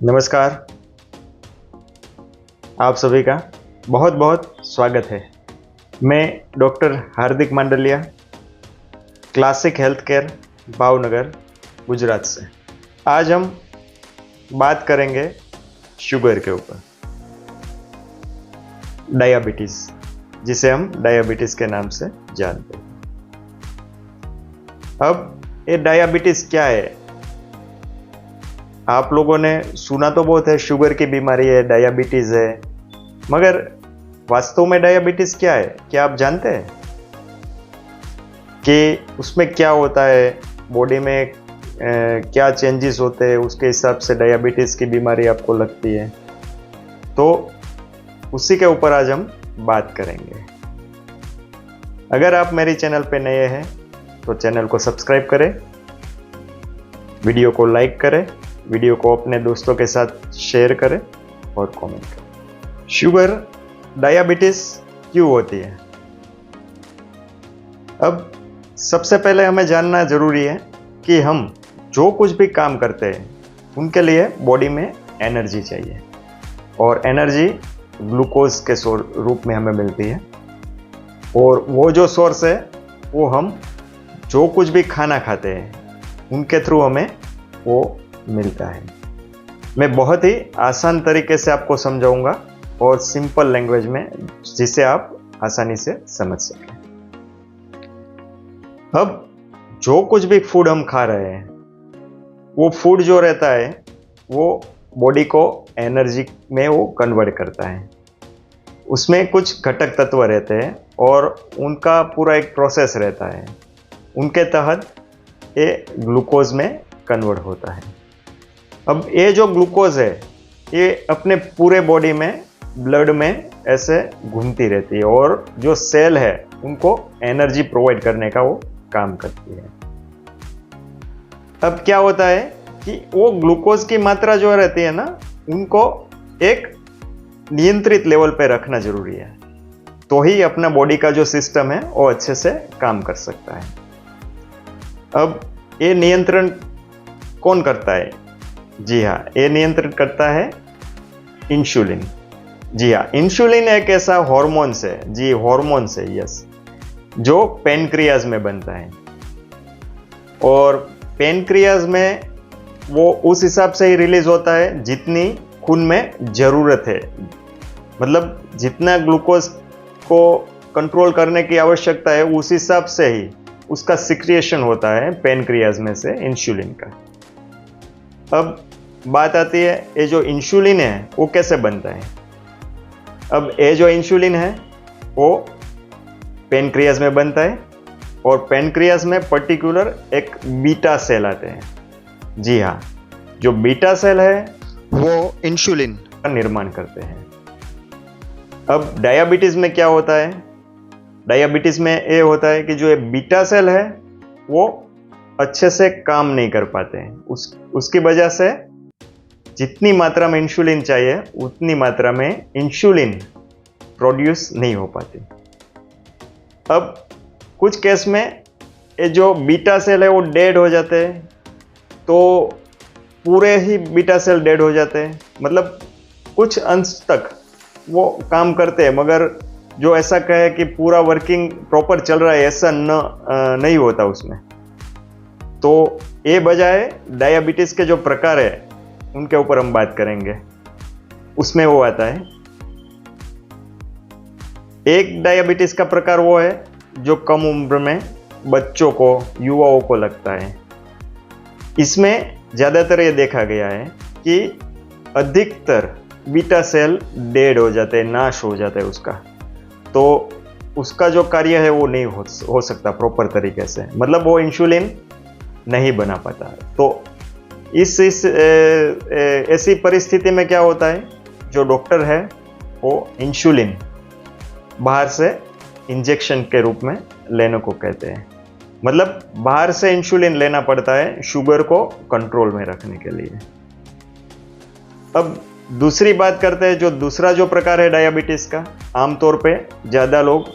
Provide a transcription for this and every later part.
नमस्कार। आप सभी का बहुत बहुत स्वागत है। मैं doctor Hardik Mandaliya, classic health care, Bhavnagar, Gujarat से। आज हम बात करेंगे शुगर के ऊपर, डायबिटीज़, जिसे हम डायबिटीज़ के नाम से जानते हैं। अब ये डायबिटीज़ क्या है? आप लोगों ने सुना तो बहुत है, शुगर की बीमारी है, डायबिटीज़ है, मगर वास्तव में डायबिटीज़ क्या है? क्या आप जानते हैं कि उसमें क्या होता है, बॉडी में क्या चेंजेस होते हैं, उसके हिसाब से डायबिटीज़ की बीमारी आपको लगती है? तो उसी के ऊपर आज हम बात करेंगे। अगर आप मेरे चैनल पे नए हैं तो चैनल को सब्सक्राइब करें, वीडियो को लाइक करें, वीडियो को अपने दोस्तों के साथ शेयर करें और कमेंट करें। शुगर, डायबिटीज़ क्यों होती है? अब सबसे पहले हमें जानना ज़रूरी है कि हम जो कुछ भी काम करते हैं उनके लिए बॉडी में एनर्जी चाहिए, और एनर्जी ग्लूकोज के रूप में हमें मिलती है। और वो जो सोर्स है वो हम जो कुछ भी खाना खाते हैं उनके थ्रू हमें वो मिलता है। मैं बहुत ही आसान तरीके से आपको समझाऊंगा और सिंपल लैंग्वेज में, जिसे आप आसानी से समझ सकें। अब जो कुछ भी फूड हम खा रहे हैं, वो फूड जो रहता है वो बॉडी को एनर्जी में वो कन्वर्ट करता है। उसमें कुछ घटक तत्व रहते हैं और उनका पूरा एक प्रोसेस रहता है। उनके तहत ये ग्लूकोज में कन्वर्ट होता है। अब ये जो ग्लूकोज है ये अपने पूरे बॉडी में, ब्लड में ऐसे घूमती रहती है, और जो सेल है उनको एनर्जी प्रोवाइड करने का वो काम करती है। अब क्या होता है कि वो ग्लूकोज की मात्रा जो रहती है ना, उनको एक नियंत्रित लेवल पे रखना जरूरी है, तो ही अपना बॉडी का जो सिस्टम है वो अच्छे से काम कर सकता है। अब ये नियंत्रण कौन करता है? जी हाँ, ये नियंत्रण करता है इंसुलिन। जी हाँ, इंसुलिन एक ऐसा हॉर्मोन्स है, जी हॉर्मोन्स है, यस, जो पेनक्रियाज में बनता है। और पेनक्रियाज में वो उस हिसाब से ही रिलीज होता है जितनी खून में ज़रूरत है। मतलब जितना ग्लूकोज को कंट्रोल करने की आवश्यकता है उस हिसाब से ही उसका सिक्रिएशन होता है पेनक्रियाज में से इंसुलिन का। अब बात आती है, ये जो इंसुलिन है वो कैसे बनता है? अब ये जो इंसुलिन है वो पेनक्रियाज में बनता है, और पेनक्रियाज में पर्टिकुलर एक बीटा सेल आते हैं। जी हाँ, जो बीटा सेल है वो इंसुलिन का निर्माण करते हैं। अब डायबिटीज में क्या होता है? डायबिटीज में ये होता है कि जो ये बीटा सेल है वो अच्छे से काम नहीं कर पाते हैं। उसकी वजह से जितनी मात्रा में इंसुलिन चाहिए उतनी मात्रा में इंसुलिन प्रोड्यूस नहीं हो पाती। अब कुछ केस में ये जो बीटा सेल है वो डेड हो जाते हैं, तो पूरे ही बीटा सेल डेड हो जाते हैं। मतलब कुछ अंश तक वो काम करते हैं, मगर जो ऐसा कहे कि पूरा वर्किंग प्रॉपर चल रहा है, ऐसा नहीं होता उसमें। तो ये बजाय डायबिटीज़ के जो प्रकार है उनके ऊपर हम बात करेंगे। उसमें वो आता है, एक डायबिटीज़ का प्रकार वो है जो कम उम्र में बच्चों को, युवाओं को लगता है। इसमें ज़्यादातर ये देखा गया है कि अधिकतर बीटा सेल डेड हो जाते हैं, नाश हो जाता है उसका। तो उसका जो कार्य है वो नहीं हो सकता प्रॉपर तरीके से, मतलब वो इंसुलिन नहीं बना पाता। तो इस ऐसी परिस्थिति में क्या होता है, जो डॉक्टर है वो इंसुलिन बाहर से इंजेक्शन के रूप में लेने को कहते हैं। मतलब बाहर से इंसुलिन लेना पड़ता है शुगर को कंट्रोल में रखने के लिए। अब दूसरी बात करते हैं, जो दूसरा जो प्रकार है डायबिटीज़ का, आमतौर पे ज़्यादा लोग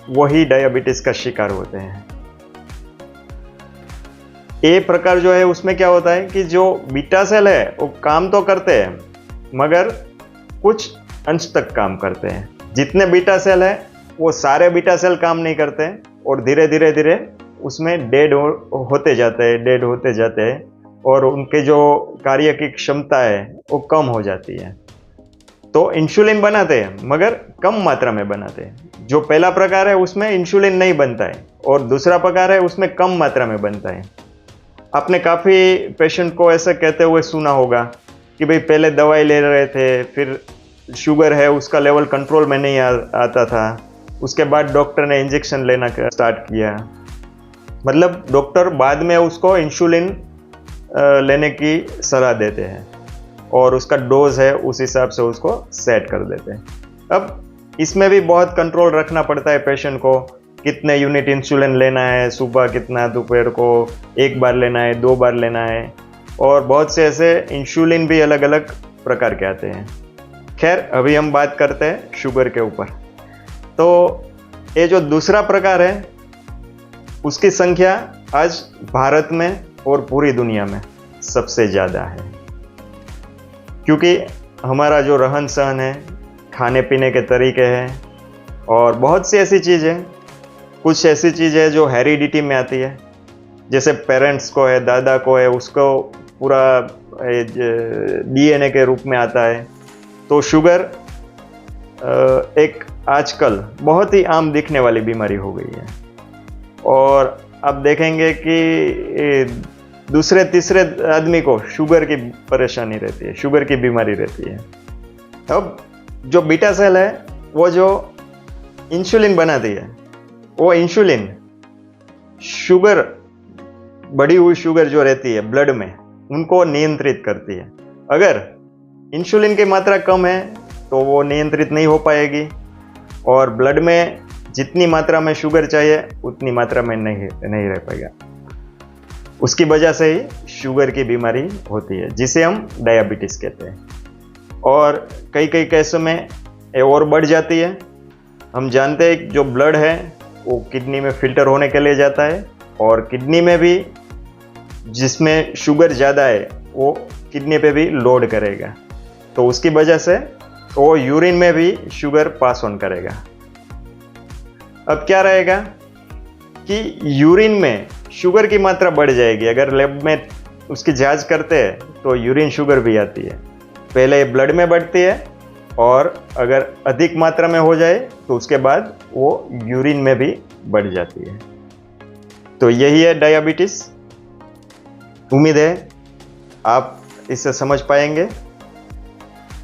वही डायबिटीज़ का शिकार होते हैं। ए प्रकार जो है उसमें क्या होता है कि जो बीटा सेल है वो काम तो करते हैं मगर कुछ अंश तक काम करते हैं। जितने बीटा सेल है वो सारे बीटा सेल काम नहीं करते हैं और धीरे धीरे धीरे उसमें डेड होते जाते हैं और उनके जो कार्य की क्षमता है वो कम हो जाती है। तो इंसुलिन बनाते हैं मगर कम मात्रा में बनाते हैं। जो पहला प्रकार है उसमें इंसुलिन नहीं बनता है और दूसरा प्रकार है उसमें कम मात्रा में बनता है। आपने काफ़ी पेशेंट को ऐसा कहते हुए सुना होगा कि भाई पहले दवाई ले रहे थे, फिर शुगर है उसका लेवल कंट्रोल में नहीं आता था, उसके बाद डॉक्टर ने इंजेक्शन लेना स्टार्ट किया। मतलब डॉक्टर बाद में उसको इंसुलिन लेने की सलाह देते हैं और उसका डोज है उस हिसाब से उसको सेट कर देते हैं। अब इसमें भी बहुत कंट्रोल रखना पड़ता है पेशेंट को, कितने यूनिट इंसुलिन लेना है, सुबह कितना, दोपहर को 1 बार लेना है, 2 बार लेना है, और बहुत से ऐसे इंसुलिन भी अलग अलग प्रकार के आते हैं। खैर अभी हम बात करते हैं शुगर के ऊपर। तो ये जो दूसरा प्रकार है उसकी संख्या आज भारत में और पूरी दुनिया में सबसे ज़्यादा है, क्योंकि हमारा जो रहन सहन है, खाने पीने के तरीके हैं और बहुत सी ऐसी चीज़ें, कुछ ऐसी चीज़ है जो हेरिडिटी में आती है, जैसे पेरेंट्स को है, दादा को है, उसको पूरा डीएनए के रूप में आता है। तो शुगर एक आजकल बहुत ही आम दिखने वाली बीमारी हो गई है और आप देखेंगे कि दूसरे तीसरे आदमी को शुगर की परेशानी रहती है, शुगर की बीमारी रहती है। अब जो बीटा सेल है वो जो इंसुलिन बनाती है, वो इंसुलिन शुगर, बढ़ी हुई शुगर जो रहती है ब्लड में, उनको नियंत्रित करती है। अगर इंसुलिन की मात्रा कम है तो वो नियंत्रित नहीं हो पाएगी और ब्लड में जितनी मात्रा में शुगर चाहिए उतनी मात्रा में नहीं रह पाएगा। उसकी वजह से ही शुगर की बीमारी होती है, जिसे हम डायबिटीज कहते हैं। और कई केसों में ये और बढ़ जाती है। हम जानते हैं जो ब्लड है वो किडनी में फिल्टर होने के लिए जाता है और किडनी में भी जिसमें शुगर ज़्यादा है वो किडनी पे भी लोड करेगा, तो उसकी वजह से वो यूरिन में भी शुगर पास ऑन करेगा। अब क्या रहेगा कि यूरिन में शुगर की मात्रा बढ़ जाएगी। अगर लैब में उसकी जांच करते हैं तो यूरिन शुगर भी आती है, पहले ब्लड में बढ़ती है और अगर अधिक मात्रा में हो जाए तो उसके बाद वो यूरिन में भी बढ़ जाती है। तो यही है डायबिटीज़। उम्मीद है आप इसे समझ पाएंगे।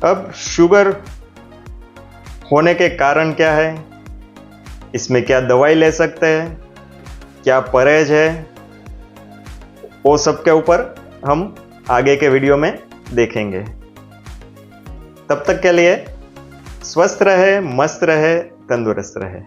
अब शुगर होने के कारण क्या है, इसमें क्या दवाई ले सकते हैं, क्या परहेज है, वो सब के ऊपर हम आगे के वीडियो में देखेंगे। तब तक के लिए स्वस्थ रहे, मस्त रहे, तंदुरुस्त रहे।